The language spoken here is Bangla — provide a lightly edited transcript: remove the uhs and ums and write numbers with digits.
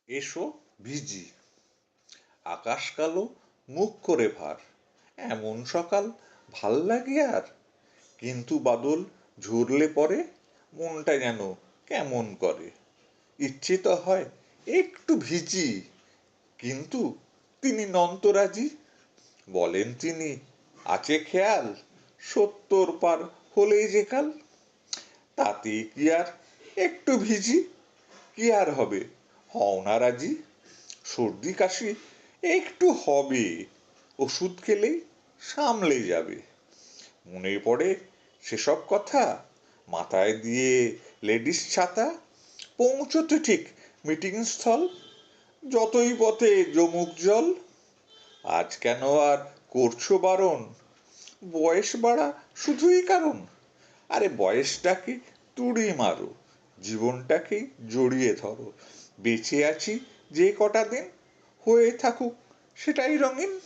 এসো ভিজি, আকাশ কালো, মুখ করে ভার, এমন সকাল ভাল লাগে আর। কিন্তু বাদল ঝরলে পরে মনটা যেন কেমন করে। ইচ্ছে তো হয় একটু ভিজি, কিন্তু তিনি নন্তরাজি। বলেন তিনি, আছে খেয়াল, 70 পার হলেই যে কাল। তাতে কি আর একটু ভিজি, কি আর হবে, হও না রাজি। সর্দি কাশি একটু হবে, ওষুধ খেলেই সামলে যাবে। মনে পড়ে সেসব কথা, মাথায় দিয়ে লেডিস ছাতা, পৌঁছতে ঠিক মিটিং স্থল, যতই পথে জমুক জল। আজ কেন আর করছো বারণ, বয়স বাড়া শুধুই কারণ। আরে বয়সটাকে তুড়ি মারো, জীবনটাকে জড়িয়ে ধরো। বেঁচে আছি যে কটা দিন, হয়ে থাকুক সেটাই রঙিন।